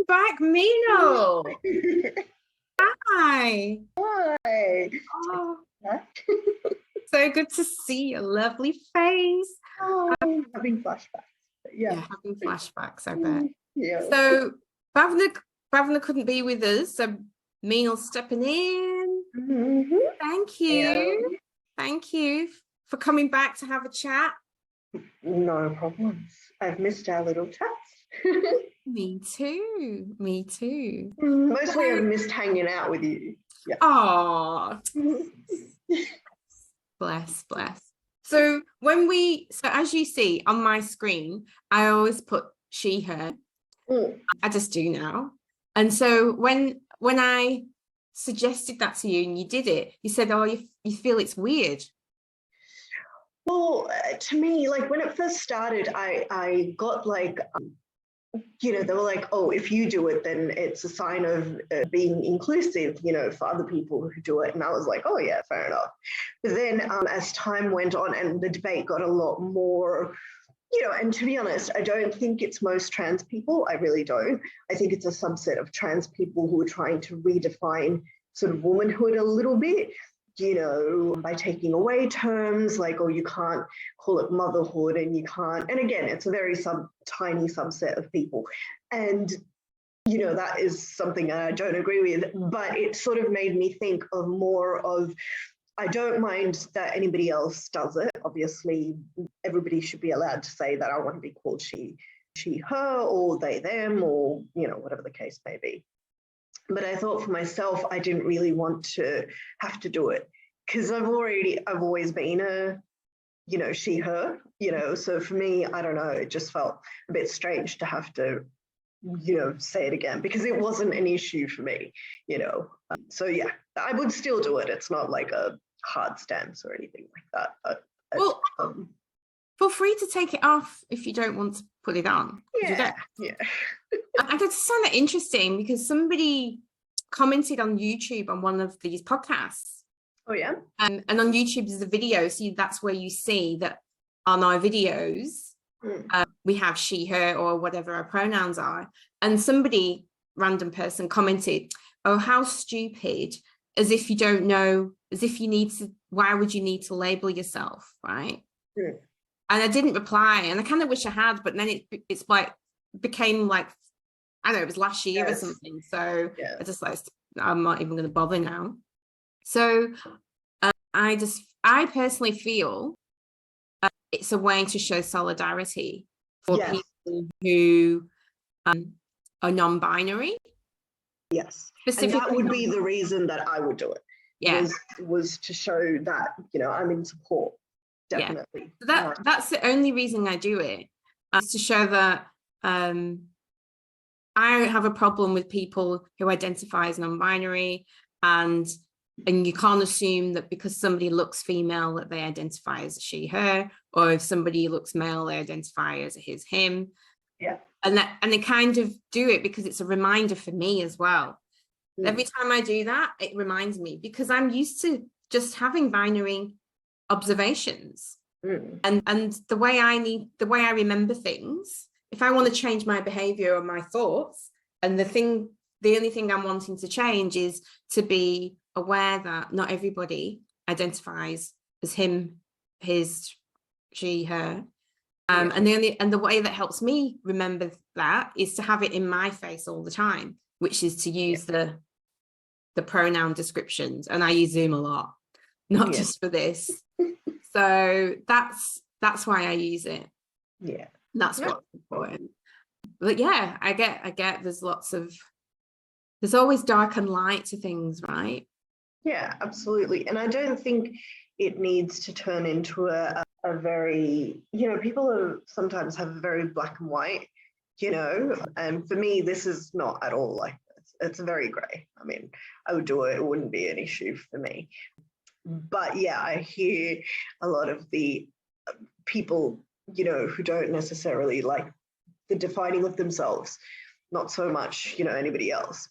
back, Meenal. Hi. Hi. Oh, so good to see your lovely face. Oh, having flashbacks. Yeah, having flashbacks, I bet. Yeah. So Bhavna couldn't be with us, so Meenal stepping in. Mm-hmm. Thank you. Yeah. Thank you for coming back to have a chat. No problems. I've missed our little chats. Me too. Me too. Mostly I've missed hanging out with you. Yeah. Oh, bless. So as you see on my screen, I always put she, her. I just do now. And so when I suggested that to you and you did it, you said, oh, you feel it's weird. Well, to me, like when it first started, I got like, they were like, oh, if you do it, then it's a sign of being inclusive, for other people who do it. And I was like, oh yeah, fair enough. But then as time went on and the debate got a lot more, and to be honest, I don't think it's most trans people. I really don't. I think it's a subset of trans people who are trying to redefine sort of womanhood a little bit, by taking away terms like, oh, you can't call it motherhood and you can't. And again, it's a very tiny subset of people. And, that is something I don't agree with, but it sort of made me think of more of, I don't mind that anybody else does it. Obviously, everybody should be allowed to say that I want to be called she, her, or they, them, or, whatever the case may be. But I thought for myself, I didn't really want to have to do it because I've always been a, she, her, so for me, I don't know, it just felt a bit strange to have to, say it again because it wasn't an issue for me, so yeah, I would still do it. It's not like a hard stance or anything like that. But, feel free to take it off if you don't want to put it on. Yeah. I just found that interesting because somebody commented on YouTube on one of these podcasts. Oh yeah. And on YouTube there's a video, so that's where you see that on our videos we have she, her, or whatever our pronouns are. And somebody, random person, commented, "Oh, how stupid! As if you don't know. As if you need to. Why would you need to label yourself, right?" And I didn't reply, and I kind of wish I had, but then it's like became like, I don't know, it was last year or something. So I just like, I'm not even going to bother now. So I personally feel it's a way to show solidarity for people who are non-binary. Yes, and that would be the reason that I would do it. Yeah, was to show that I'm in support. Definitely. Yeah. So that's the only reason I do it, to show that I have a problem with people who identify as non-binary, and you can't assume that because somebody looks female that they identify as she, her, or if somebody looks male they identify as his, him. Yeah. And they kind of do it because it's a reminder for me as well. Every time I do that, it reminds me, because I'm used to just having binary observations. And the way I remember things, if I want to change my behavior or my thoughts, and the only thing I'm wanting to change is to be aware that not everybody identifies as him, his, she, her. And the way that helps me remember that is to have it in my face all the time, which is to use the pronoun descriptions. And I use Zoom a lot, not just for this. So that's why I use it. Yeah. That's what's important. But yeah, I get there's always dark and light to things, right? Yeah, absolutely. And I don't think it needs to turn into a very, people sometimes have very black and white, and for me, this is not at all like this. It's very gray. I mean, I would do it. It wouldn't be an issue for me. But yeah, I hear a lot of the people, who don't necessarily like the defining of themselves, not so much, anybody else.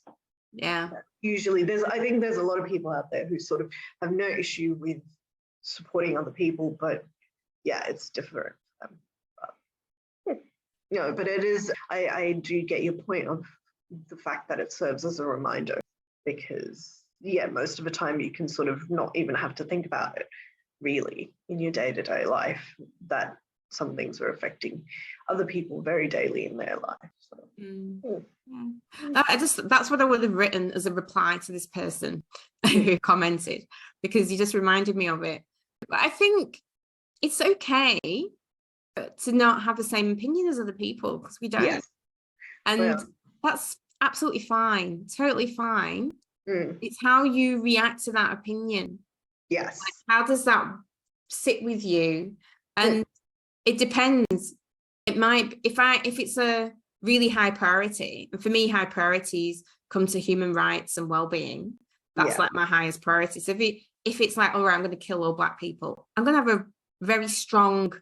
Yeah. Usually I think there's a lot of people out there who sort of have no issue with supporting other people, but yeah, it's different. But it is, I do get your point of the fact that it serves as a reminder, because yeah, most of the time you can sort of not even have to think about it really in your day-to-day life, that some things are affecting other people very daily in their life. So. That's what I would have written as a reply to this person who commented, because you just reminded me of it. But I think it's okay to not have the same opinion as other people, because we don't. Yes. And that's absolutely fine, totally fine. It's how you react to that opinion. Yes. Like, how does that sit with you? And it depends. It might, if it's a really high priority, and for me, high priorities come to human rights and well-being. That's like my highest priority. So if it's like, all right, I'm going to kill all Black people, I'm going to have a very strong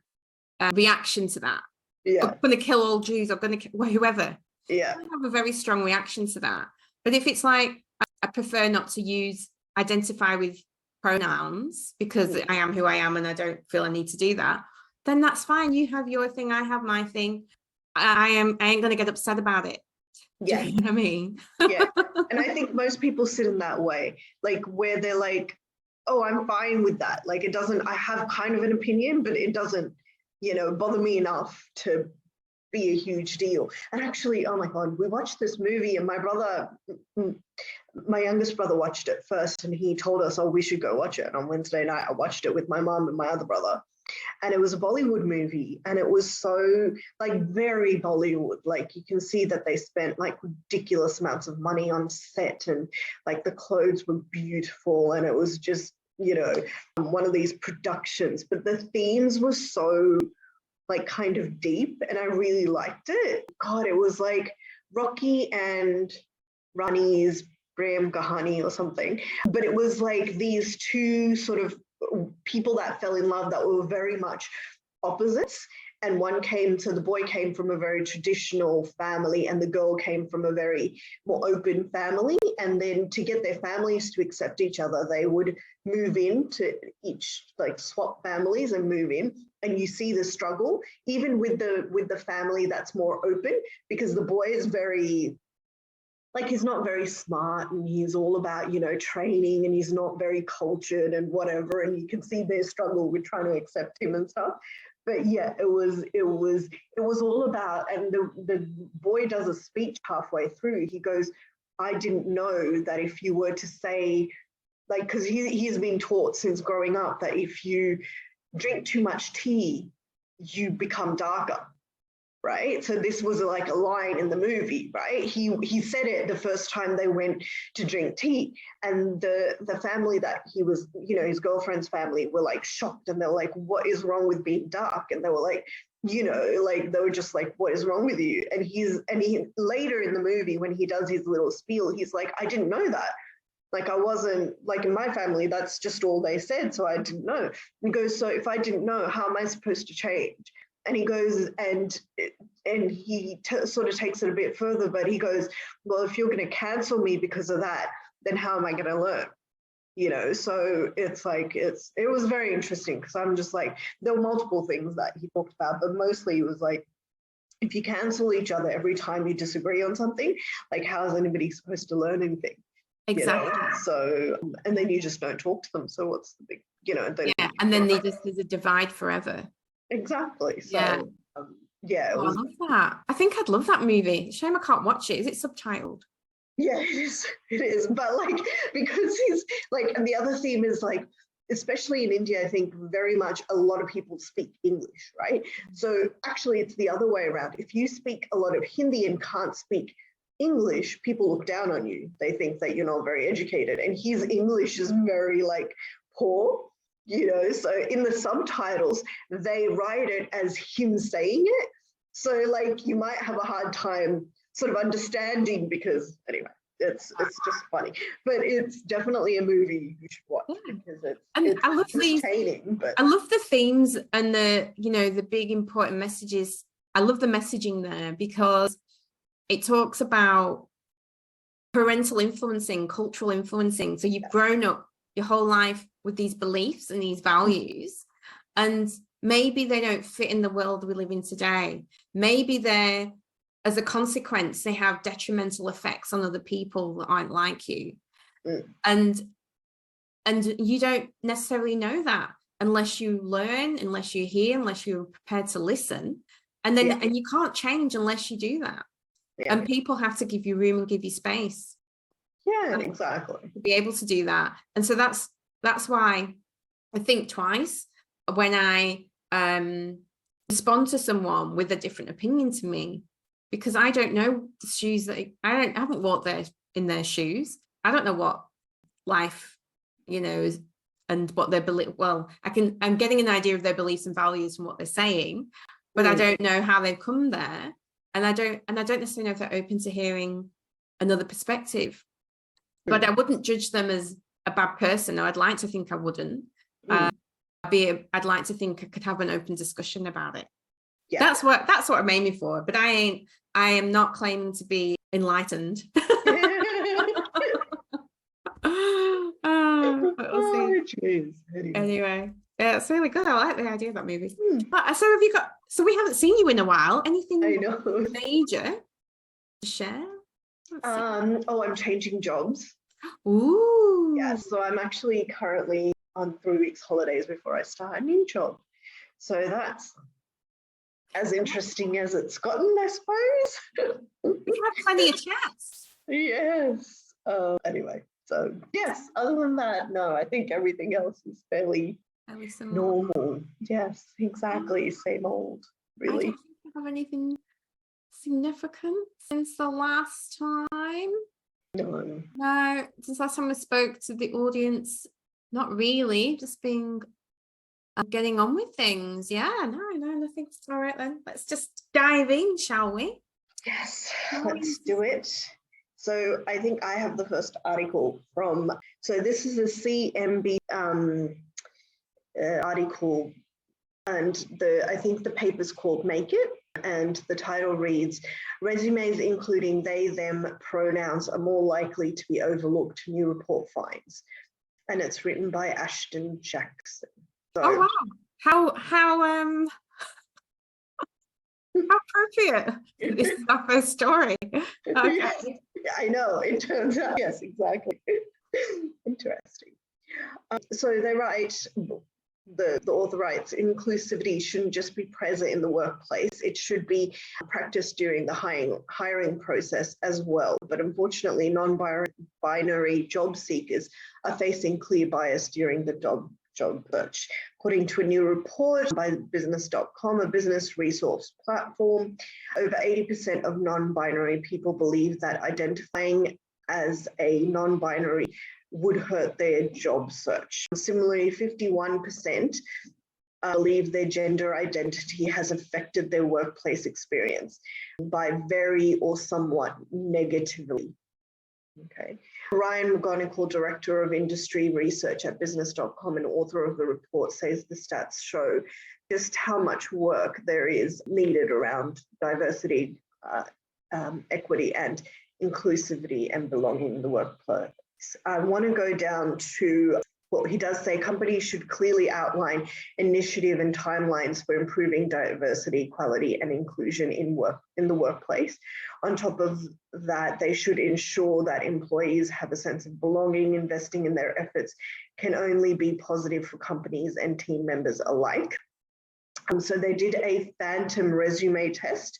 reaction to that. I'm going to kill all Jews, I'm going to kill whoever. I have a very strong reaction to that. But if it's like, I prefer not to identify with pronouns because I am who I am and I don't feel I need to do that, then that's fine. You have your thing, I have my thing. I ain't going to get upset about it. Yeah. Do you know what I mean? Yeah. And I think most people sit in that way, like where they're like, oh, I'm fine with that. Like, it doesn't, I have kind of an opinion, but it doesn't, bother me enough to be a huge deal. And actually, oh my God, we watched this movie and my youngest brother watched it first and he told us, oh, we should go watch it. And on Wednesday night, I watched it with my mom and my other brother. And it was a Bollywood movie and it was so like very Bollywood. Like you can see that they spent like ridiculous amounts of money on set and like the clothes were beautiful and it was just, one of these productions, but the themes were so like kind of deep and I really liked it. God, it was like Rocky and Rani's Prem Kahani or something, but it was like these two sort of people that fell in love that were very much opposites, and the boy came from a very traditional family and the girl came from a very more open family, and then to get their families to accept each other they would move in to each, like swap families and move in, and you see the struggle even with the family that's more open, because the boy is very, like, he's not very smart and he's all about, training, and he's not very cultured and whatever. And you can see their struggle with trying to accept him and stuff. But yeah, it was all about, and the boy does a speech halfway through. He goes, I didn't know that if you were to say, like, because he's been taught since growing up that if you drink too much tea, you become darker. Right. So this was like a line in the movie, right? He said it the first time they went to drink tea, and the family that he was, his girlfriend's family were like shocked, and they were like, what is wrong with being dark? And they were like, like they were just like, what is wrong with you? And he later in the movie when he does his little spiel, he's like, I didn't know that. Like I wasn't, like in my family, that's just all they said. So I didn't know. He goes, so if I didn't know, how am I supposed to change? And he goes and he sort of takes it a bit further, but he goes, well, if you're going to cancel me because of that, then how am I going to learn? So it's like, it was very interesting, because I'm just like, there were multiple things that he talked about, but mostly it was like, if you cancel each other every time you disagree on something, like how is anybody supposed to learn anything? Exactly. So, and then you just don't talk to them. So what's the big, and then there's a divide forever. Exactly. So I love that. I think I'd love that movie. Shame I can't watch it. Is it subtitled? Yeah, it is. But like, because he's like, and the other theme is like, especially in India, I think very much a lot of people speak English, right? So actually it's the other way around. If you speak a lot of Hindi and can't speak English, people look down on you. They think that you're not very educated, and his English is very like poor. So in the subtitles, they write it as him saying it. So like you might have a hard time sort of understanding, because anyway, it's just funny. But it's definitely a movie you should watch, because it's I love entertaining. But I love the themes and the big important messages. I love the messaging there, because it talks about parental influencing, cultural influencing. So you've grown up your whole life with these beliefs and these values, and maybe they don't fit in the world we live in today. Maybe they're as a consequence, they have detrimental effects on other people that aren't like you. And you don't necessarily know that unless you learn, unless you hear, unless you're prepared to listen. And then and you can't change unless you do that. And people have to give you room and give you space. Yeah, exactly. To be able to do that. And so that's why I think twice when I respond to someone with a different opinion to me, because I don't know the shoes that I haven't walked in their shoes. I don't know what life, is, and what their belief. Well, I'm getting an idea of their beliefs and values from what they're saying, but I don't know how they've come there, and I don't necessarily know if they're open to hearing another perspective. But I wouldn't judge them as a bad person. Or I'd like to think I wouldn't. I'd like to think I could have an open discussion about it. Yeah. That's what I'm aiming for. But I am not claiming to be enlightened. Anyway, yeah, it's really good. I like the idea of that movie. But so we haven't seen you in a while. Anything major to share? I'm changing jobs. Ooh. Yeah, so I'm actually currently on 3 weeks holidays before I start a new job. So that's as interesting as it's gotten, I suppose. We've had plenty of chats. Yes. Anyway, so yes, other than that, no, I think everything else is fairly normal. Yes, exactly. Same old, really. I don't think I have anything significant since the last time. No, since last time I spoke to the audience, not really, just being getting on with things. Yeah, no, nothing's all right then. Let's just dive in, shall we? Yes, let's do it. So I think I have the first article so this is a CMB article, and I think the paper's called Make It, and the title reads, resumes including they, them pronouns are more likely to be overlooked, new report finds. And it's written by Ashton Jackson. So, oh wow, how appropriate. This is our first story. Okay. Yes, I know, it turns out, yes, exactly. Interesting. So they write, the author writes, inclusivity shouldn't just be present in the workplace, it should be practiced during the hiring process as well. But unfortunately, non-binary job seekers are facing clear bias during the job search. According to a new report by business.com, a business resource platform, over 80% of non-binary people believe that identifying as a non-binary would hurt their job search. Similarly, 51% believe their gender identity has affected their workplace experience by very or somewhat negatively. Okay. Ryan McGonigal, Director of Industry Research at business.com and author of the report, says the stats show just how much work there is needed around diversity, equity, and inclusivity and belonging in the workplace. I want to go down to what he does say. Companies should clearly outline initiative and timelines for improving diversity, equality, and inclusion in the workplace. On top of that, they should ensure that employees have a sense of belonging. Investing in their efforts can only be positive for companies and team members alike. So they did a phantom resume test.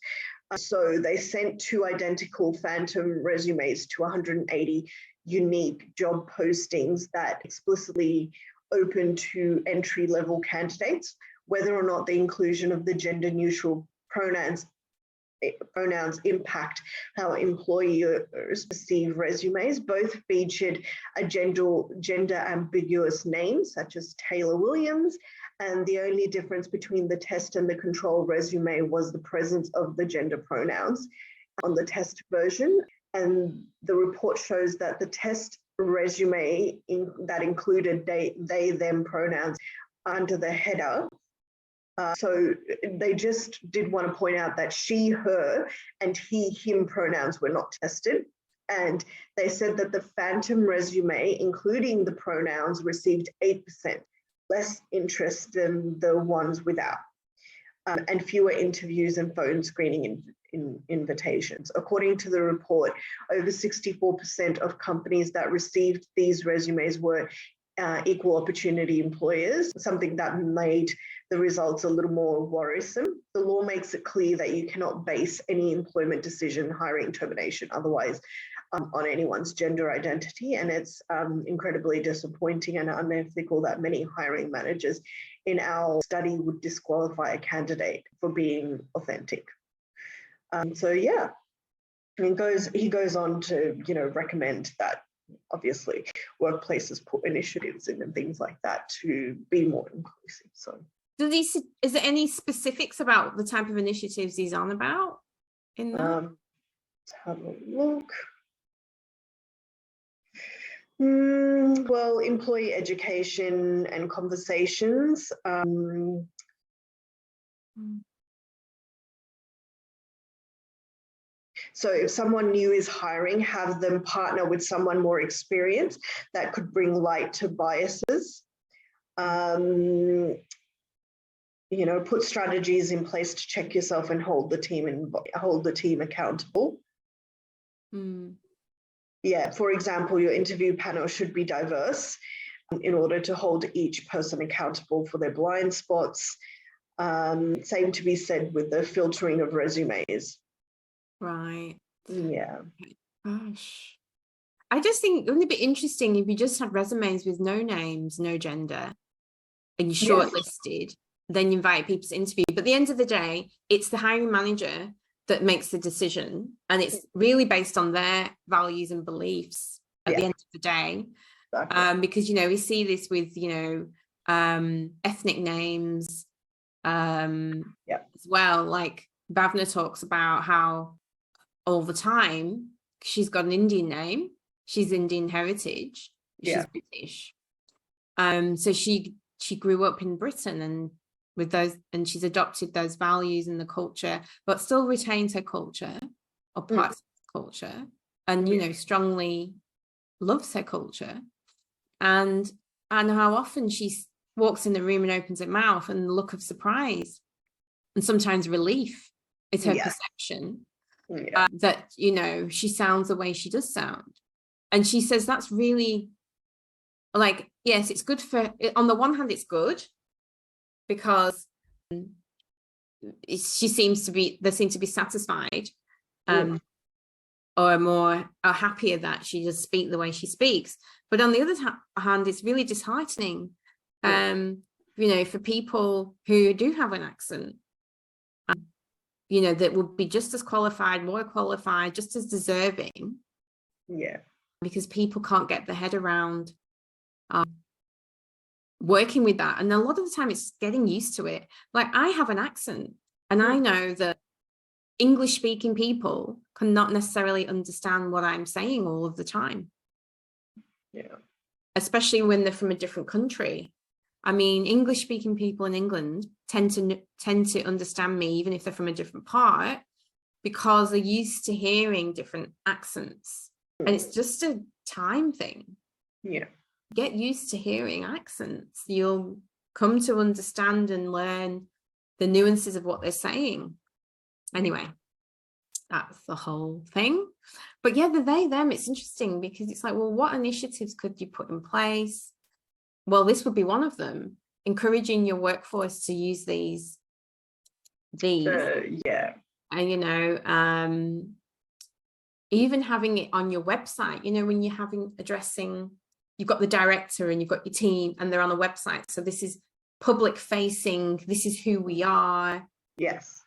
So they sent 2 identical phantom resumes to 180 unique job postings that explicitly open to entry-level candidates, whether or not the inclusion of the gender-neutral pronouns impact how employers perceive resumes. Both featured a gender ambiguous name, such as Taylor Williams, and the only difference between the test and the control resume was the presence of the gender pronouns on the test version. And the report shows that the test resume that included they, them pronouns under the header. So they just did want to point out that she, her, and he, him pronouns were not tested. And they said that the phantom resume, including the pronouns, received 8% less interest than the ones without, and fewer interviews and phone screening invitations. According to the report, over 64% of companies that received these resumes were equal opportunity employers, something that made the results a little more worrisome. The law makes it clear that you cannot base any employment decision, hiring, termination, otherwise, on anyone's gender identity. And it's incredibly disappointing and unethical that many hiring managers in our study would disqualify a candidate for being authentic. So yeah, he goes on to, you know, recommend that obviously workplaces put initiatives in and things like that to be more inclusive. So is there any specifics about the type of initiatives he's on about in that? Let's have a look. Well, employee education and conversations. So if someone new is hiring, have them partner with someone more experienced that could bring light to biases. You know, put strategies in place to check yourself and hold the team accountable. Yeah, for example, your interview panel should be diverse in order to hold each person accountable for their blind spots. Same to be said with the filtering of resumes. Right. Yeah. Gosh. I just think it would be interesting if you just had resumes with no names, no gender, and you shortlisted, then you invite people to interview. But at the end of the day, it's the hiring manager that makes the decision, and it's really based on their values and beliefs at the end of the day. Exactly. Because, you know, we see this with, you know, ethnic names as well. Like Bhavna talks about how all the time she's got an Indian name, she's Indian heritage, she's British. So she grew up in Britain and with those, and she's adopted those values and the culture, but still retains her culture or parts of the culture, and you know, strongly loves her culture. And how often she walks in the room and opens her mouth, and the look of surprise and sometimes relief is her perception that, you know, she sounds the way she does sound. And she says that's really, like, yes, it's good for, on the one hand, it's good because they seem to be satisfied or are happier that she just speaks the way she speaks. But on the other hand, it's really disheartening, you know, for people who do have an accent, you know, that would be just as qualified, more qualified, just as deserving. Yeah. Because people can't get their head around working with that. And a lot of the time it's getting used to it. Like, I have an accent, and I know that English speaking people cannot necessarily understand what I'm saying all of the time. Yeah. Especially when they're from a different country. I mean, English speaking people in England tend to understand me even if they're from a different part, because they're used to hearing different accents. And it's just a time thing. Yeah. Get used to hearing accents. You'll come to understand and learn the nuances of what they're saying. Anyway, that's the whole thing. But yeah, the they, them, it's interesting because it's like, well, what initiatives could you put in place? Well, this would be one of them, encouraging your workforce to use these. Yeah. And, you know, even having it on your website, you know, when you're addressing, you've got the director and you've got your team and they're on a website. So this is public facing. This is who we are. Yes.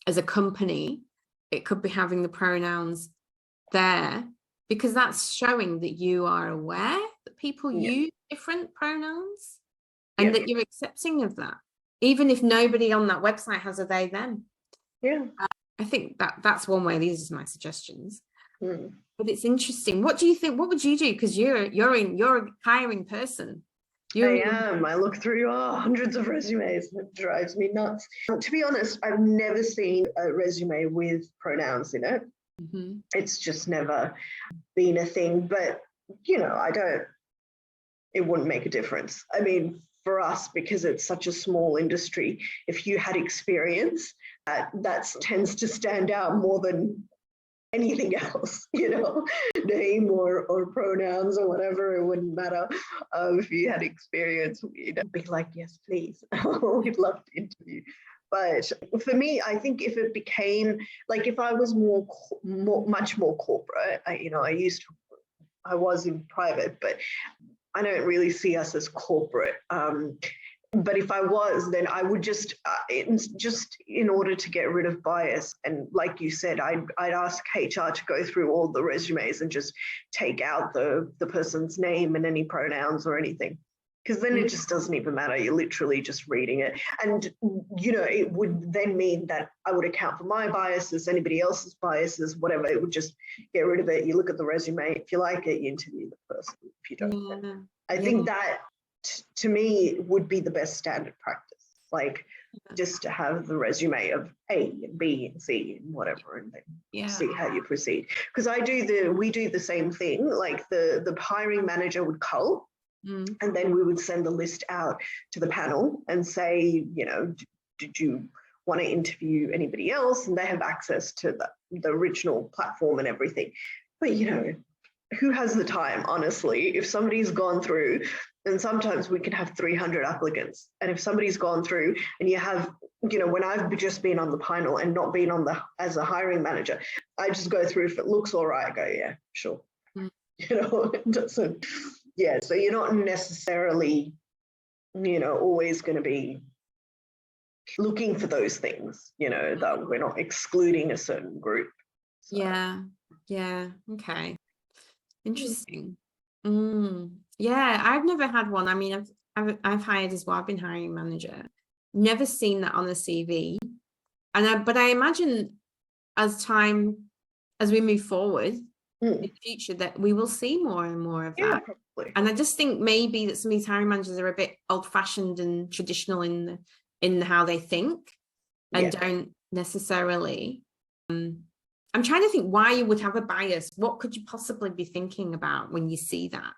As a company, it could be having the pronouns there, because that's showing that you are aware that people use different pronouns and that you're accepting of that, even if nobody on that website has a they, them. Yeah. I think that's one way. These are my suggestions. But it's interesting. What do you think? What would you do? Because you're a hiring person. I am. I look through hundreds of resumes. It drives me nuts. To be honest, I've never seen a resume with pronouns in it. It's just never been a thing. But, you know, it wouldn't make a difference. I mean, for us, because it's such a small industry, if you had experience, that tends to stand out more than anything else, name or pronouns or whatever. It wouldn't matter. If you had experience, you'd be like, yes, please. We'd love to interview. But for me, I think if it became like, if I was much more corporate, I was in private, but I don't really see us as corporate. But if I was, then I would just in order to get rid of bias, and like you said, I'd ask HR to go through all the resumes and just take out the person's name and any pronouns or anything. Because then it just doesn't even matter. You're literally just reading it. And, it would then mean that I would account for my biases, anybody else's biases, whatever. It would just get rid of it. You look at the resume. If you like it, you interview the person. If you don't, I think that to me would be the best standard practice. Like just to have the resume of A and B and C and whatever, and then see how you proceed. Because we do the same thing. Like the hiring manager would cull. And then we would send the list out to the panel and say, did you want to interview anybody else? And they have access to the original platform and everything. But, who has the time, honestly? If somebody's gone through, and sometimes we can have 300 applicants. And if somebody's gone through and you have, when I've just been on the panel and not been as a hiring manager, I just go through, if it looks all right, I go, yeah, sure. It doesn't. Yeah, so you're not necessarily, always going to be looking for those things, that we're not excluding a certain group. So. Yeah, okay. Interesting. Yeah, I've never had one. I mean, I've hired as well. I've been hiring manager. Never seen that on the CV. But I imagine as we move forward in the future, that we will see more and more of that. Probably. And I just think maybe that some of these hiring managers are a bit old-fashioned and traditional in how they think, and don't necessarily. I'm trying to think why you would have a bias. What could you possibly be thinking about when you see that?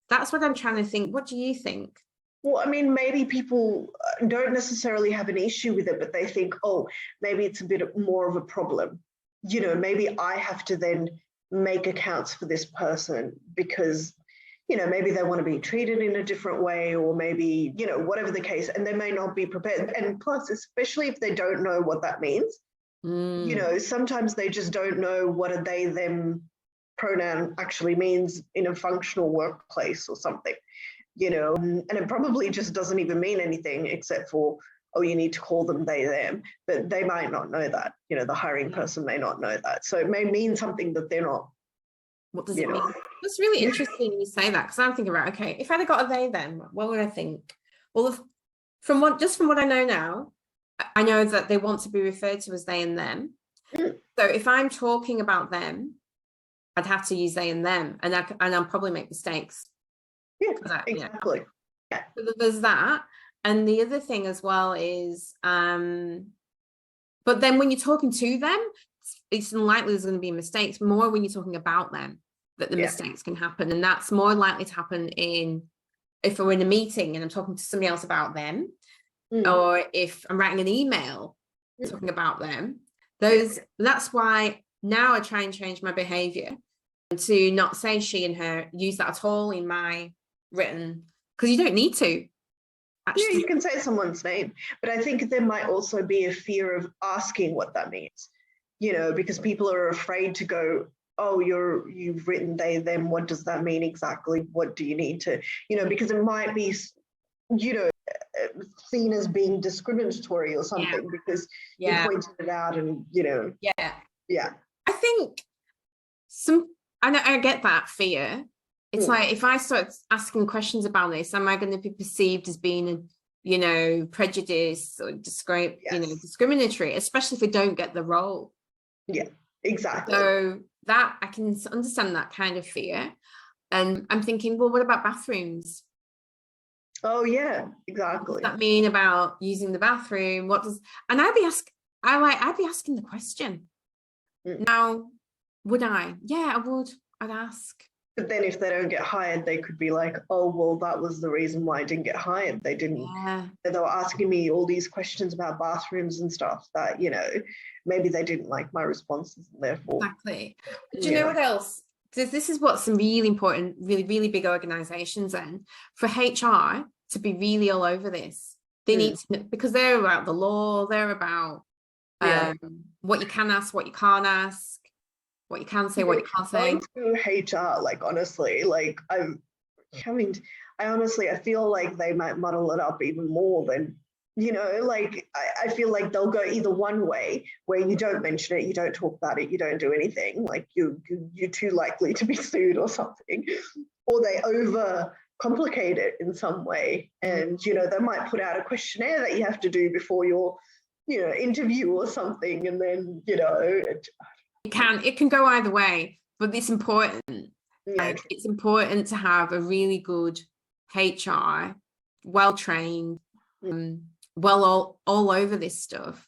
That's what I'm trying to think. What do you think? Well, I mean, maybe people don't necessarily have an issue with it, but they think, oh, maybe it's a bit more of a problem. Maybe I have to then make accounts for this person because, maybe they want to be treated in a different way, or maybe, whatever the case, and they may not be prepared. And plus, especially if they don't know what that means, sometimes they just don't know what a they, them pronoun actually means in a functional workplace or something, and it probably just doesn't even mean anything except for, oh, you need to call them they, them, but they might not know that, the hiring person may not know that. So it may mean something that they're not. What does it mean? That's really interesting you say that, because I'm thinking about, okay, if I'd have got a they, them, what would I think? Well, from what I know now, I know that they want to be referred to as they and them. So if I'm talking about them, I'd have to use they and them, and I'll probably make mistakes. Yeah, exactly. Yeah. So there's that. And the other thing as well is, but then when you're talking to them, it's unlikely there's going to be mistakes. More when you're talking about them, that the mistakes can happen. And that's more likely to happen if we're in a meeting and I'm talking to somebody else about them, or if I'm writing an email talking about them. That's why now I try and change my behavior to not say she and her, use that at all in my written, because you don't need to. Actually. Yeah, you can say someone's name, but I think there might also be a fear of asking what that means, because people are afraid to go, oh, you've written they, them, what does that mean exactly? What do you need to, because it might be, seen as being discriminatory or something because you pointed it out and, Yeah. I think I get that fear. It's like, if I start asking questions about this, am I going to be perceived as being, prejudiced or discriminatory, especially if we don't get the role? Yeah, exactly. So that I can understand that kind of fear. And I'm thinking, well, what about bathrooms? Oh yeah, exactly. What does that mean about using the bathroom? I'd be asking the question. Now, would I? Yeah, I would. I'd ask. But then if they don't get hired, they could be like, oh, well, that was the reason why I didn't get hired. They didn't, they were asking me all these questions about bathrooms and stuff that, you know, maybe they didn't like my responses and therefore. Exactly. But do you know what else? This is what's some really important, really, really big organizations then, for HR to be really all over this. They need to, because they're about the law, they're about what you can ask, what you can't ask, what you can say, what you can't say. Going through HR, like, honestly, like, I honestly, I feel like they might muddle it up even more than, you know, like, I feel like they'll go either one way where you don't mention it, you don't talk about it, you don't do anything, like you're too likely to be sued or something, or they over complicate it in some way. And, you know, they might put out a questionnaire that you have to do before your, you know, interview or something. And then, you know, it can go either way, but it's important. Like, it's important to have a really good HR, well-trained, well all over this stuff,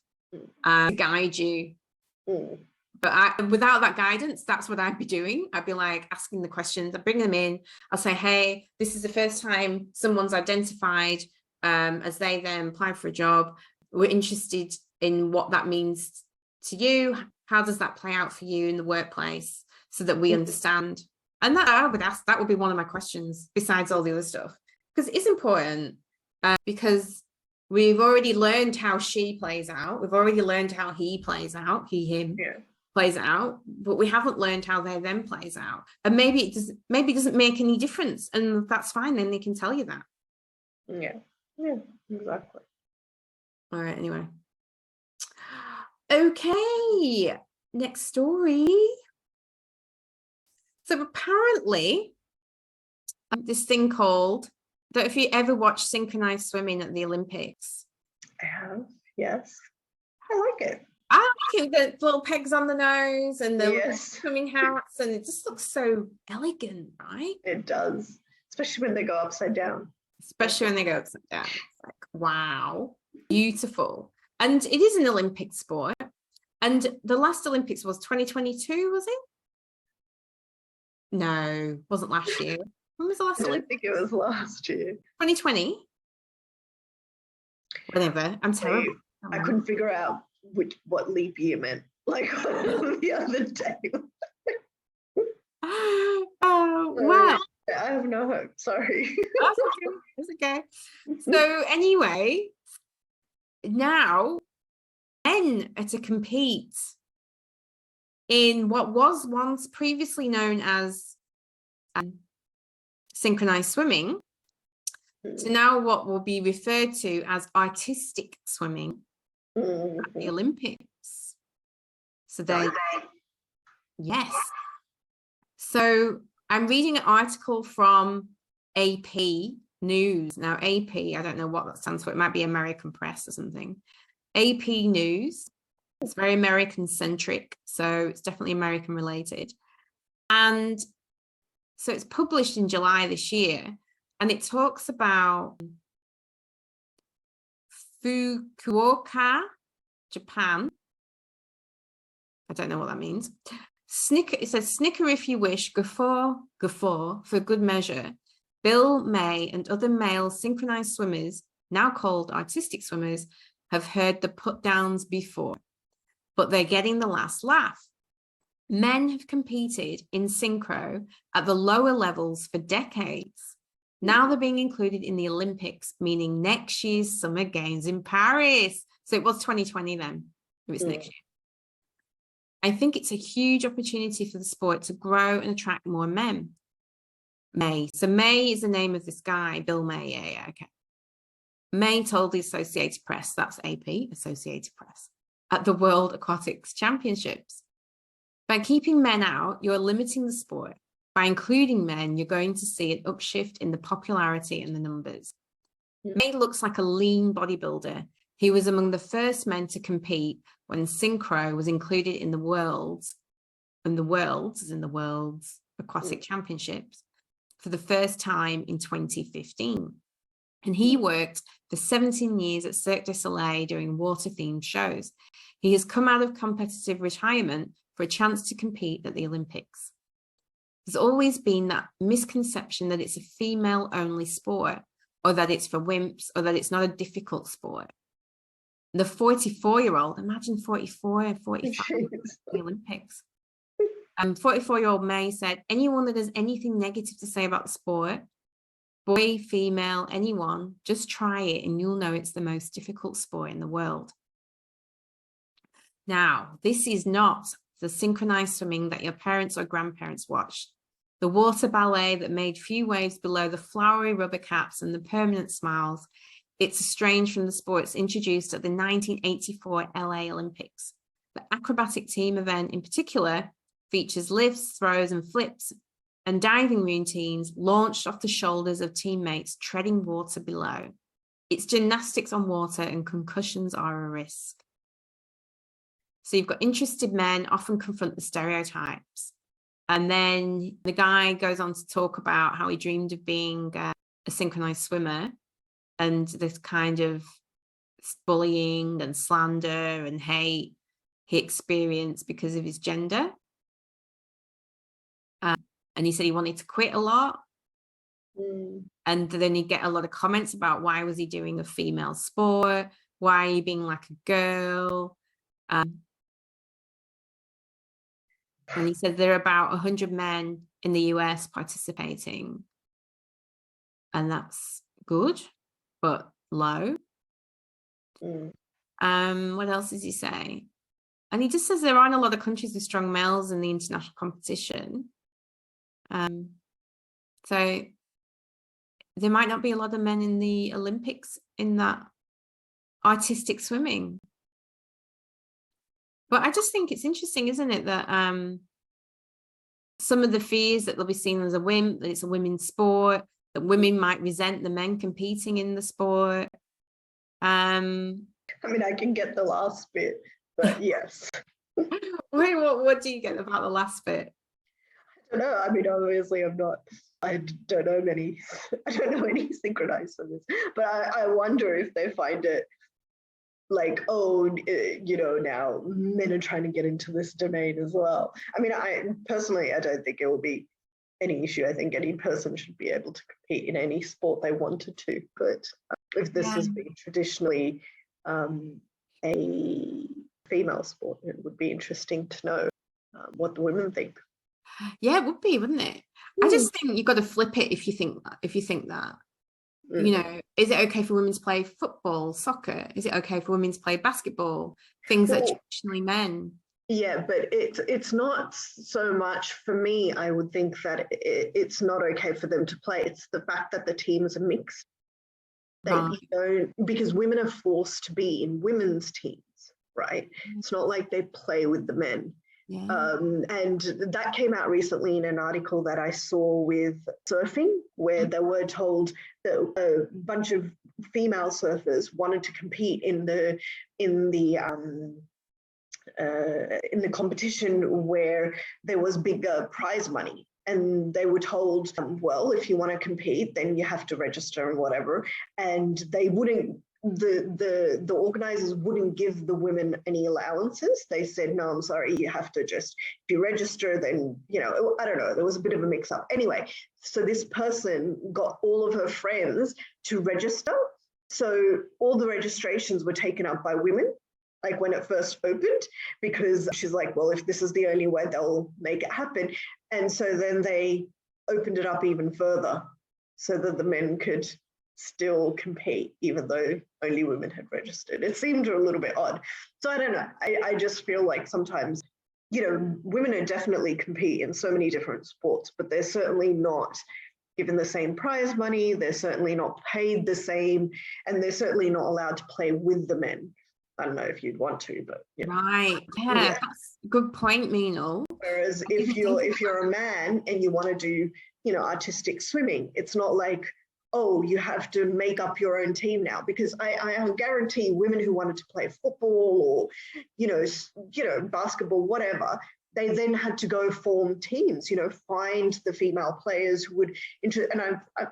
guide you. But without that guidance, that's what I'd be doing. I'd be like asking the questions. I'd bring them in. I'll say, hey, this is the first time someone's identified as they then apply for a job. We're interested in what that means to you. How does that play out for you in the workplace so that we understand? And that I would ask, that would be one of my questions besides all the other stuff, because it's important because we've already learned how she plays out. We've already learned how he plays out, him plays out, but we haven't learned how they then plays out. And maybe it doesn't make any difference, and that's fine. Then they can tell you that. Yeah, exactly. All right, anyway. Okay, next story. So apparently, this thing called, I don't know if you ever watched synchronized swimming at the Olympics. I have, yes. I like it. I like it, the little pegs on the nose and the swimming hats, and it just looks so elegant, right? It does, especially when they go upside down. Especially when they go upside down. It's like, wow, beautiful. And it is an Olympic sport. And the last Olympics was 2022, was it? No, wasn't last year. When was the last Olympics? I think it was last year. 2020? Whatever, I'm terrible. I couldn't figure out what leap year meant, like, the other day. Oh, wow. I have no hope, sorry. That's okay. So anyway, now men are to compete in what was once previously known as synchronized swimming to now what will be referred to as artistic swimming at the Olympics. So yes. So I'm reading an article from AP News. Now, AP, I don't know what that stands for. It might be American Press or something. AP News. It's very American centric, so it's definitely American related. And so it's published in July this year, and it talks about Fukuoka, Japan. I don't know what that means. It says, snicker if you wish, guffaw for good measure. Bill May and other male synchronized swimmers, now called artistic swimmers, have heard the put downs before, but they're getting the last laugh. Men have competed in synchro at the lower levels for decades. Now they're being included in the Olympics, meaning next year's Summer Games in Paris. So it was 2020 then, if it's next year. I think it's a huge opportunity for the sport to grow and attract more men. May. So May is the name of this guy, Bill May. Yeah, okay. May told the Associated Press, that's AP, Associated Press, at the World Aquatics Championships. By keeping men out, you're limiting the sport. By including men, you're going to see an upshift in the popularity and the numbers. May looks like a lean bodybuilder. He was among the first men to compete when synchro was included in the World's Aquatic Championships for the first time in 2015. And he worked for 17 years at Cirque du Soleil doing water-themed shows. He has come out of competitive retirement for a chance to compete at the Olympics. there's always been that misconception that it's a female only sport, or that it's for wimps, or that it's not a difficult sport. The 44-year-old, imagine 44, 45 the Olympics. 44-year-old May said, anyone that has anything negative to say about the sport, boy, female, anyone, just try it and you'll know it's the most difficult sport in the world. Now, this is not the synchronized swimming that your parents or grandparents watched, the water ballet that made few waves below the flowery rubber caps and the permanent smiles. It's estranged from the sports introduced at the 1984 LA Olympics. The acrobatic team event in particular features lifts, throws, and flips, and diving routines launched off the shoulders of teammates treading water below. It's gymnastics on water, and concussions are a risk. So you've got interested men often confront the stereotypes. And then the guy goes on to talk about how he dreamed of being a synchronized swimmer, and this kind of bullying and slander and hate he experienced because of his gender. And he said he wanted to quit a lot. And then he'd get a lot of comments about why was he doing a female sport? Why are you being like a girl? And he said there are about 100 men in the US participating. And that's good, but low. What else does he say? And he just says there aren't a lot of countries with strong males in the international competition. So there might not be a lot of men in the Olympics in that artistic swimming. But I just think it's interesting, isn't it, that some of the fears that they'll be seen as a wimp, that it's a women's sport, that women might resent the men competing in the sport. I mean, I can get the last bit, but yes. Wait, what do you get about the last bit? I don't know. I mean, obviously I don't know any synchronized swimmers, but I wonder if they find it like, oh, now men are trying to get into this domain as well. I mean, I don't think it will be any issue. I think any person should be able to compete in any sport they wanted to. But if this has been traditionally a female sport, it would be interesting to know what the women think. Yeah, it would be, wouldn't it? I just think you've got to flip it if you think that. Is it okay for women to play football, soccer? Is it okay for women to play basketball? Things that traditionally men. Yeah, but it's not so much for me. I would think that it's not okay for them to play. It's the fact that the teams are mixed. Because women are forced to be in women's teams, right? It's not like they play with the men. Yeah. And that came out recently in an article that I saw with surfing, where they were told that a bunch of female surfers wanted to compete in the competition where there was bigger prize money. And they were told, well, if you want to compete, then you have to register and whatever. And they wouldn't, the organizers wouldn't give the women any allowances. They said, no, I'm sorry, you have to just, if you register, then, I don't know, there was a bit of a mix up. Anyway, so this person got all of her friends to register. So all the registrations were taken up by women, like when it first opened, because she's like, well, if this is the only way they'll make it happen. And so then they opened it up even further so that the men could still compete, even though only women had registered. It seemed a little bit odd. So I don't know. I just feel like sometimes, women are definitely compete in so many different sports, but they're certainly not given the same prize money. They're certainly not paid the same, and they're certainly not allowed to play with the men. I don't know if you'd want to, but right, yeah, that's a good point, Meenal. Whereas if you're a man and you want to do, artistic swimming, it's not like, oh, you have to make up your own team now, because I guarantee women who wanted to play football or basketball, whatever, they then had to go form teams, find the female players who would and I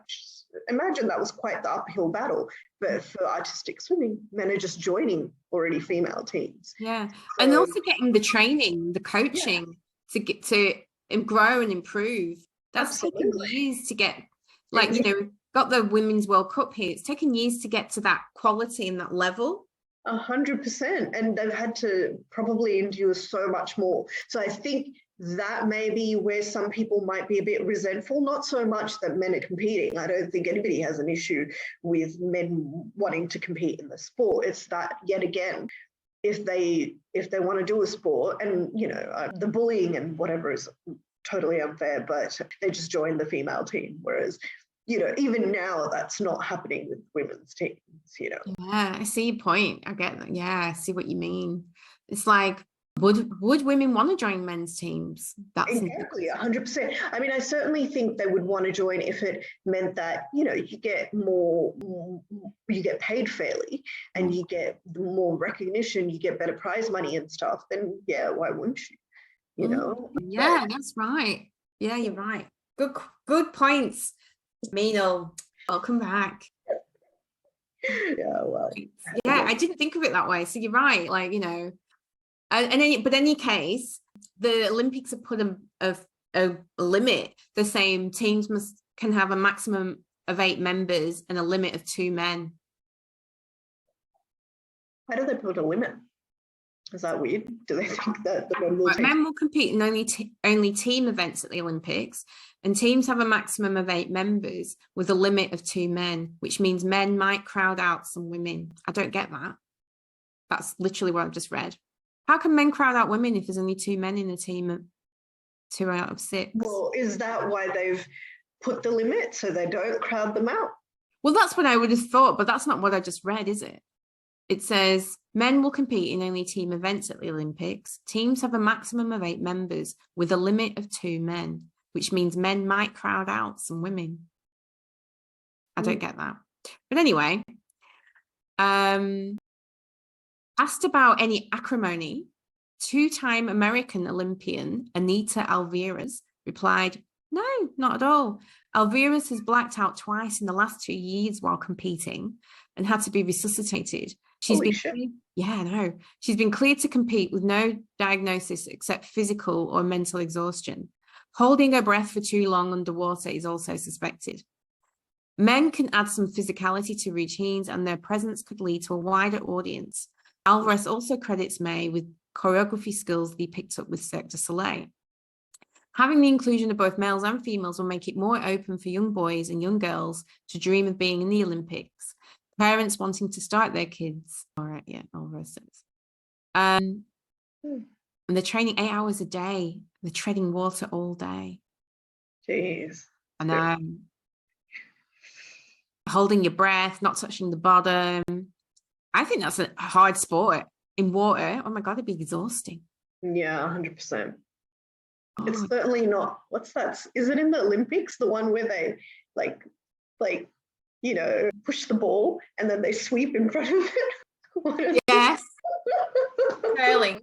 imagine that was quite the uphill battle. But for artistic swimming, men are just joining already female teams. Yeah, and also getting the training, the coaching to get to grow and improve. That's taken Absolutely. years to get, like, you know, got the Women's World Cup here. It's taken years to get to that quality and that level. 100%. And they've had to probably endure so much more. So I think that may be where some people might be a bit resentful, not so much that men are competing. I don't think anybody has an issue with men wanting to compete in the sport. It's that, yet again, if they want to do a sport, and you know, the bullying and whatever is totally unfair, but they just join the female team, whereas, you know, even now that's not happening with women's teams, you know. Yeah, I see your point. I get that. Yeah, I see what you mean. It's like, would women want to join men's teams? That's exactly 100%. I mean, I certainly think they would want to join if it meant that, you know, you get more, you get paid fairly, and you get more recognition, you get better prize money and stuff. Then yeah, why wouldn't you? You know. Yeah, that's right. Yeah, you're right. Good points, Meenal. Welcome back. Yeah, well. Yeah, I didn't think of it that way. So you're right. Like, you know. But in any case, the Olympics have put a limit. The same teams can have a maximum of 8 members and a limit of 2 men. Why do they put a limit? Is that weird? Do they think that the men will compete in only team events at the Olympics, and teams have a maximum of 8 members with a limit of 2 men, which means men might crowd out some women. I don't get that. That's literally what I've just read. How can men crowd out women if there's only 2 men in a team of 2 out of 6? Well, is that why they've put the limit, so they don't crowd them out? Well, that's what I would have thought, but that's not what I just read, is it? It says men will compete in only team events at the Olympics. Teams have a maximum of 8 members with a limit of 2 men, which means men might crowd out some women. I don't get that. But anyway, asked about any acrimony, 2-time American Olympian Anita Alvarez replied, "No, not at all. Alvarez has blacked out twice in the last 2 years while competing and had to be resuscitated. She's been cleared to compete with no diagnosis except physical or mental exhaustion. Holding her breath for too long underwater is also suspected. Men can add some physicality to routines, and their presence could lead to a wider audience. Alvarez also credits May with choreography skills that he picked up with Cirque du Soleil. Having the inclusion of both males and females will make it more open for young boys and young girls to dream of being in the Olympics. Parents wanting to start their kids." All right, yeah, Alvarez says. And they're training 8 hours a day. They're treading water all day. Jeez. And holding your breath, not touching the bottom. I think that's a hard sport in water. Oh my God, it'd be exhausting. Yeah, 100%. It's certainly not. What's that? Is it in the Olympics, the one where they like, you know, push the ball and then they sweep in front of it? Yes. Curling.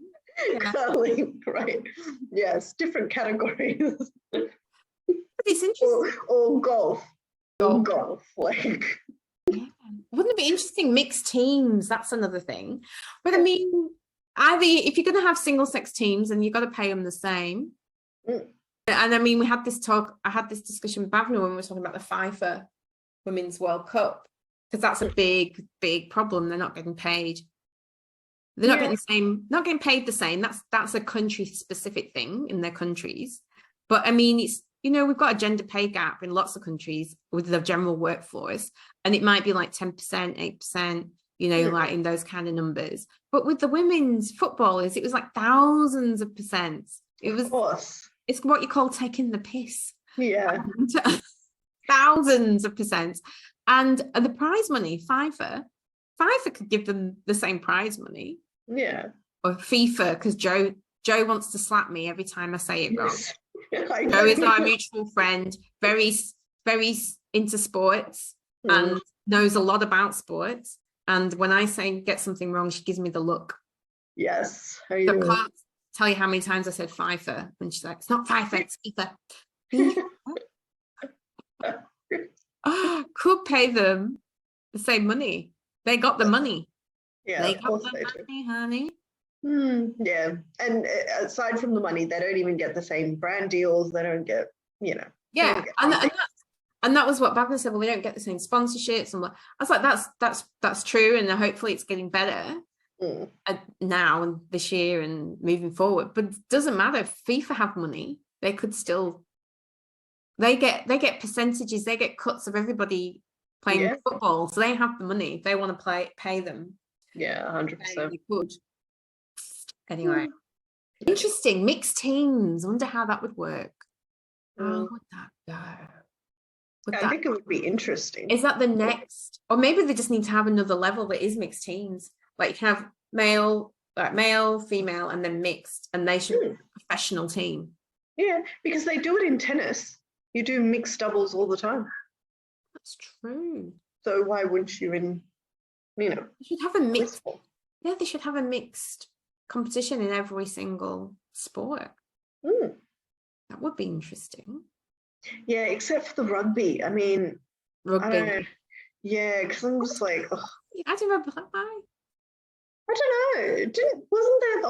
Yeah. Curling, right. Yes, different categories. But it's interesting. Or golf. Golf. Like. Yeah. Wouldn't it be interesting? Mixed teams, that's another thing. But I mean, either if you're going to have single sex teams, and you've got to pay them the same. And I mean, I had this discussion with Bavna when we were talking about the FIFA Women's World Cup, because that's a big problem. They're not getting paid. They're not getting paid the same. That's a country specific thing in their countries. But I mean, it's, you know, we've got a gender pay gap in lots of countries with the general workforce, and it might be like 10%, 8%, you know, like in those kind of numbers. But with the women's footballers, it was like thousands of percent. It's what you call taking the piss. Yeah. Thousands of percent. And the prize money, FIFA could give them the same prize money. Yeah. Or FIFA, because Joe wants to slap me every time I say it wrong. Yes. Joe is our mutual friend, very, very into sports and knows a lot about sports. And when I say get something wrong, she gives me the look. Yes. So I can't tell you how many times I said FIFA, and she's like, "It's not FIFA, it's FIFA." Could pay them the same money. They got the money. Yeah, they got the money, honey. Yeah, and aside from the money, they don't even get the same brand deals. They don't get, Yeah, and that was what Babna said. Well, they don't get the same sponsorships, and I was like, that's true, and hopefully it's getting better now and this year and moving forward. But it doesn't matter. If FIFA have money, they could still. They get percentages. They get cuts of everybody playing football, so they have the money. If they want to pay them. Yeah, 100%. They could. Anyway, interesting. Mixed teams. I wonder how that would work. How would that go? I think it would be interesting. Is that the next, or maybe they just need to have another level that is mixed teams? Like you can have male, female, and then mixed, and they should be a professional team. Yeah, because they do it in tennis. You do mixed doubles all the time. That's true. So why wouldn't you You should have a mixed. Yeah, they should have a mixed competition in every single sport. That would be interesting. Yeah, except for the rugby. I mean, rugby. Because I'm just like, I do rugby. I don't know. Wasn't there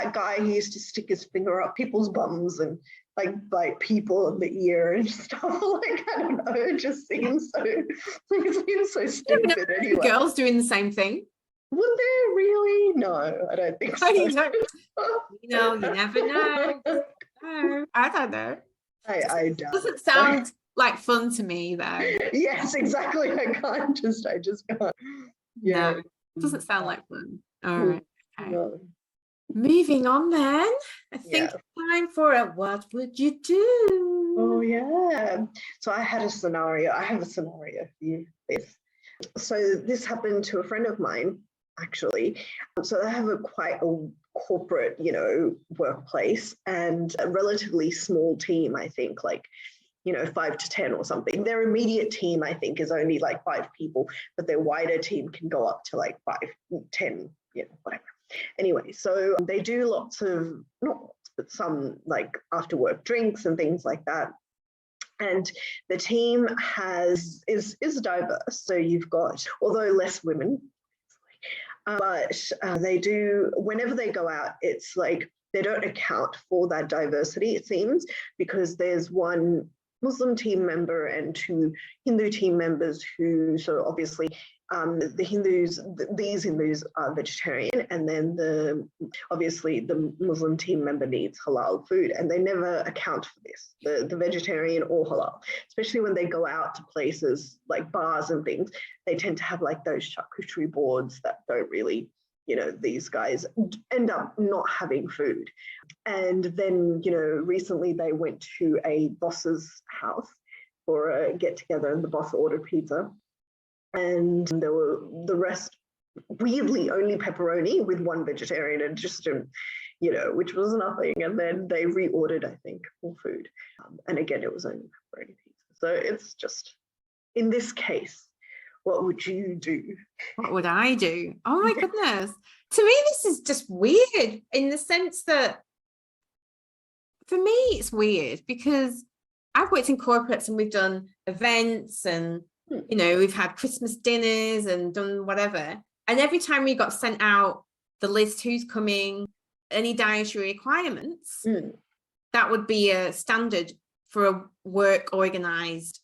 that guy who used to stick his finger up people's bums and like bite people in the ear and stuff? Like, I don't know. It just seems so stupid. Anyway, girls doing the same thing. Would there really? No, I don't think so. You never know. I don't know. I don't. Doesn't sound like fun to me, though. Yes, exactly. I just can't. Yeah. No, it doesn't sound like fun. All right. Okay. No. Moving on then. I think it's time for a what would you do? Oh yeah. So I have a scenario for you. So this happened to a friend of mine, actually. So they have quite a corporate, workplace and a relatively small team, I think, 5 to 10 or something. Their immediate team, I think, is only like 5 people, but their wider team can go up to like 5, 10, whatever. Anyway, so they do lots of, not lots, but some like after work drinks and things like that. And the team is diverse. So you've got, although less women, but they do, whenever they go out, it's like they don't account for that diversity, it seems, because there's one Muslim team member and 2 Hindu team members who, so obviously these Hindus are vegetarian, and then obviously the Muslim team member needs halal food, and they never account for this, the vegetarian or halal, especially when they go out to places like bars and things. They tend to have like those charcuterie boards that don't really, these guys end up not having food. And then, recently they went to a boss's house for a get together, and the boss ordered pizza. And there were the rest, weirdly, only pepperoni with 1 vegetarian, and just, which was nothing. And then they reordered, I think, more food. And again, it was only pepperoni pizza. So it's just, in this case, what would you do? What would I do? Oh my goodness. To me, this is just weird in the sense that, for me, it's weird because I've worked in corporates and we've done events and we've had Christmas dinners and done whatever. And every time we got sent out the list, who's coming, any dietary requirements, that would be a standard for a work organized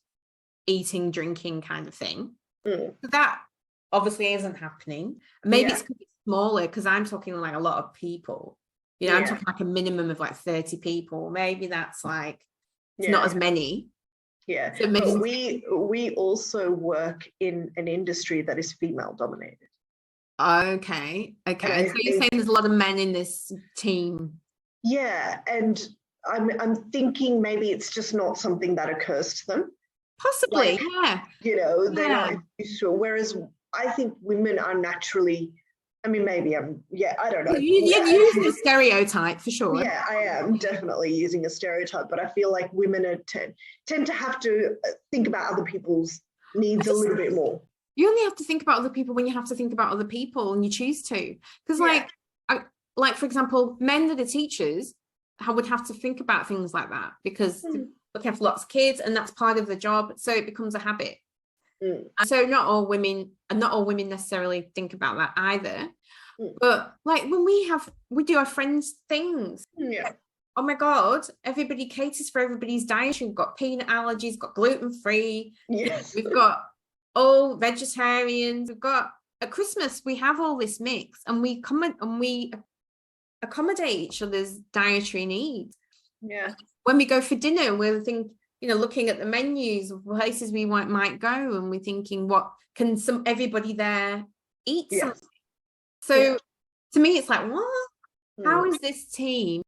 eating, drinking kind of thing. So that obviously isn't happening. Maybe it's smaller because I'm talking like a lot of people. I'm talking like a minimum of like 30 people. Maybe that's like, it's not as many. Yeah, so maybe we also work in an industry that is female dominated. Okay. And so you're saying there's a lot of men in this team. Yeah, and I'm thinking maybe it's just not something that occurs to them. Possibly, they're not sure. Whereas I think women are naturally, maybe I don't know. You're using a stereotype for sure. Yeah, I am definitely using a stereotype, but I feel like women tend to have to think about other people's needs a little bit more. You only have to think about other people when you have to think about other people and you choose to. Because like, for example, men that are teachers would have to think about things like that because they have lots of kids and that's part of the job. So it becomes a habit. So not all women necessarily think about that either. But like when we do our friends things, oh my God, everybody caters for everybody's diet. We've got peanut allergies, got gluten-free. Yes. We've got all vegetarians. We've got, at Christmas, we have all this mix, and we come and we accommodate each other's dietary needs. Yeah. When we go for dinner, we're thinking, looking at the menus of places we might go, and we're thinking, what can everybody there eat? Yes. Something? So to me, it's like, what? How is this team?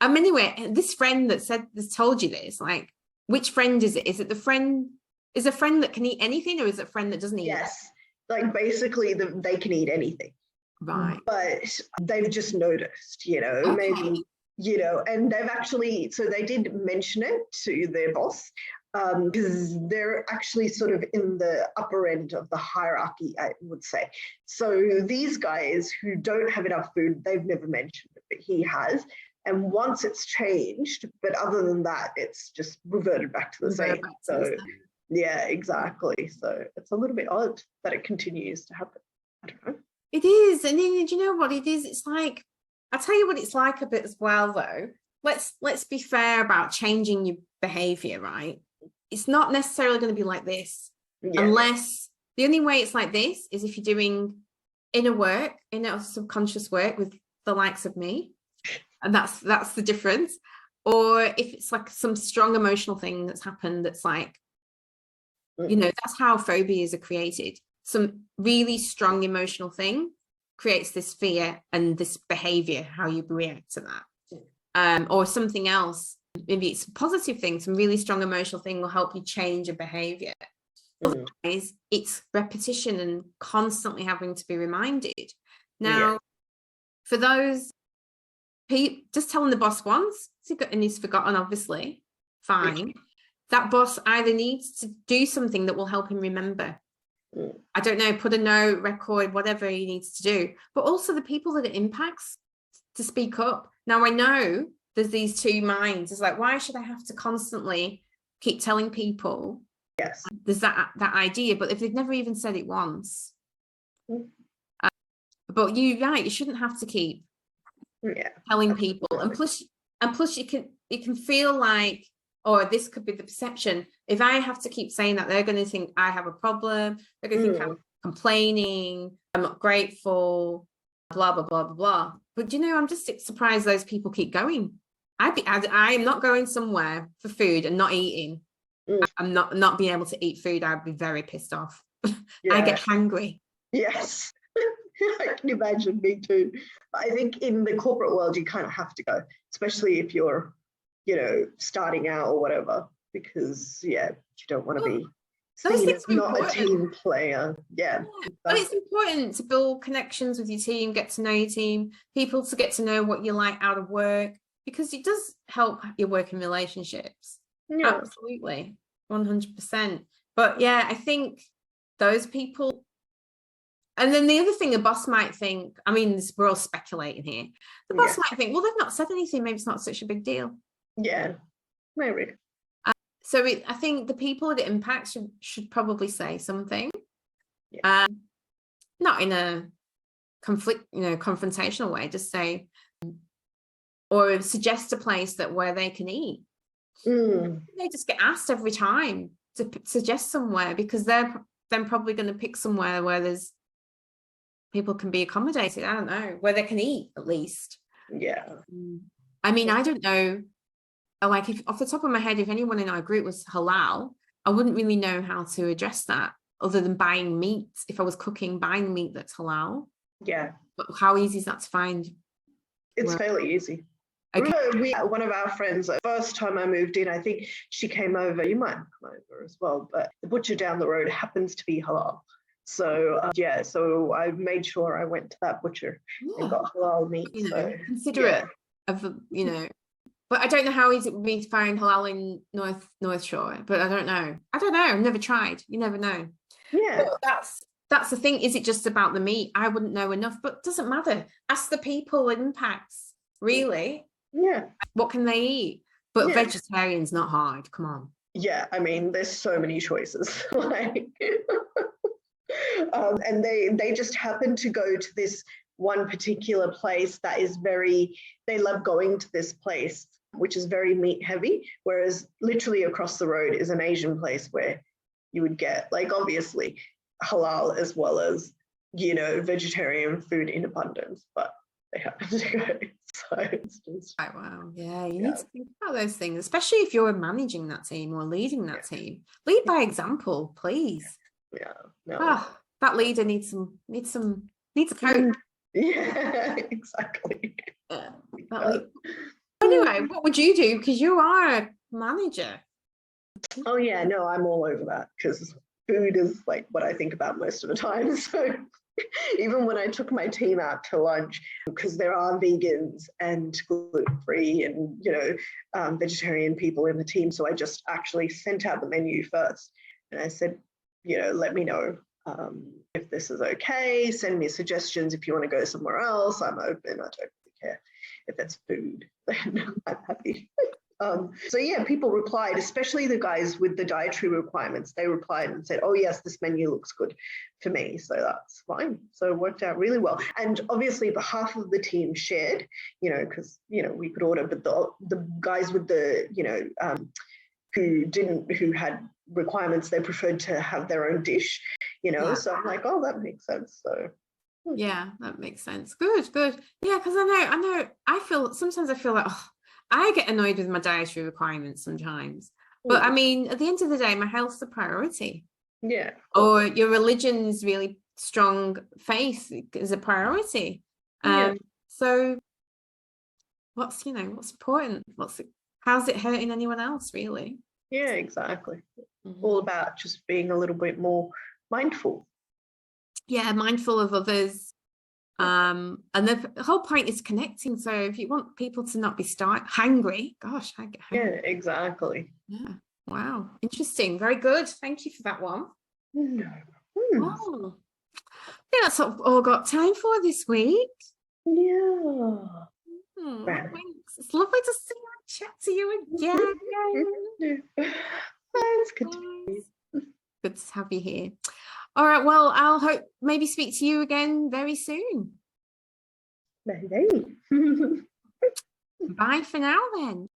Anyway, this friend that told you this, like, which friend is it? Is it the friend? Is a friend that can eat anything, or is it a friend that doesn't eat? Yes, like basically they can eat anything. Right. But they've just noticed, maybe, and they've actually, so they did mention it to their boss, because they're actually sort of in the upper end of the hierarchy, I would say. So these guys who don't have enough food, they've never mentioned it, but he has. And once it's changed, but other than that, it's just reverted back to the same. So yeah, exactly. So it's a little bit odd that it continues to happen. I don't know. It is. And then, do you know what it is? It's like, I'll tell you what it's like a bit as well, though. Let's be fair about changing your behavior, right? It's not necessarily going to be like this, unless the only way it's like this is if you're doing inner subconscious work with the likes of me. And that's the difference. Or if it's like some strong emotional thing that's happened, that's like, that's how phobias are created. Some really strong emotional thing creates this fear and this behavior, how you react to that. Or something else, maybe it's a positive thing, some really strong emotional thing will help you change a behavior. Otherwise, it's repetition and constantly having to be reminded. Now, for those people, just telling the boss once, and he's forgotten, obviously, fine. That boss either needs to do something that will help him remember. I don't know, put a note, record, whatever he needs to do. But also the people that it impacts to speak up. Now, I know there's these two minds. It's like, why should I have to constantly keep telling people? Yes. There's that idea, but if they've never even said it once. But you shouldn't have to keep telling people. And plus it can feel like, or this could be the perception, if I have to keep saying that, they're going to think I have a problem, they're going to think I'm complaining, I'm not grateful, blah, blah, blah, blah, blah. But I'm just surprised those people keep going. I am not going somewhere for food and not eating. I'm not being able to eat food. I'd be very pissed off. I get hungry. Yes. I can imagine, me too. I think in the corporate world, you kind of have to go, especially if you're starting out or whatever, because you don't want to be seen as not a team player. But it's important to build connections with your team, get to know your team, people to get to know what you like out of work, because it does help your working relationships. Absolutely, 100%. But I think those people. And then the other thing, a boss might think, I mean, we're all speculating here. The boss might think, well, they've not said anything. Maybe it's not such a big deal. Yeah, maybe. So I think the people that it impacts should probably say something. Not in a confrontational way, just say, or suggest a place where they can eat. They just get asked every time to suggest somewhere, because they're then probably going to pick somewhere where there's people can be accommodated. I don't know, where they can eat at least. I mean, I don't know. Like, if off the top of my head, if anyone in our group was halal, I wouldn't really know how to address that other than buying meat. If I was cooking, buying meat that's halal. But how easy is that to find? It's fairly easy. One of our friends, the first time I moved in, I think she came over. You might have come over as well, but the butcher down the road happens to be halal. So so I made sure I went to that butcher and got halal meat. Considerate of but I don't know how easy it would be to find halal in North Shore. But I don't know. I've never tried. You never know. But that's the thing. Is it just about the meat? I wouldn't know enough, but it doesn't matter. Ask the people it impacts. Really? What can they eat? But vegetarian's not hard. Come on. I mean, there's so many choices. And they just happen to go to this one particular place that is they love going to this place, which is very meat heavy, whereas literally across the road is an Asian place where you would get, like, obviously halal as well as, you know, vegetarian food in abundance, but they happen to go. So it's just, oh, wow. Yeah, you need to think about those things, especially if you're managing that team or leading that team. Lead by example, please. Yeah. No. Ah, that leader needs a coach. Yeah, exactly. Anyway, what would you do? Because you are a manager. Oh yeah, no, I'm all over that because food is like what I think about most of the time. So even when I took my team out to lunch, because there are vegans and gluten-free and, you know, vegetarian people in the team, so I just actually sent out the menu first, and I said, you know, let me know if this is okay. Send me suggestions if you want to go somewhere else. I'm open. I don't really care if it's food. Then I'm happy. So yeah, people replied, especially the guys with the dietary requirements. They replied and said, oh yes, this menu looks good for me. So that's fine. So it worked out really well. And obviously the half of the team shared, you know, because, you know, we could order, but the guys with the, you know, who had requirements, they preferred to have their own dish, you know. So I'm like, oh, that makes sense. So yeah, that makes sense. Good. Yeah, because I feel like, oh, I get annoyed with my dietary requirements sometimes. But I mean, at the end of the day, my health's a priority. Yeah. Or your religion's really strong faith is a priority. So what's important? How's it hurting anyone else, really? Yeah, exactly. All about just being a little bit more mindful. Yeah, mindful of others. And the whole point is connecting. So if you want people to not be hangry, gosh, I get hungry. Yeah, exactly. Yeah. Wow. Interesting. Very good. Thank you for that one. Oh, I think that's all got time for this week. Yeah. Thanks. It's lovely to see you and chat to you again. That's good. Good to have you here. All right, well, I'll maybe speak to you again very soon. Maybe. Bye for now then.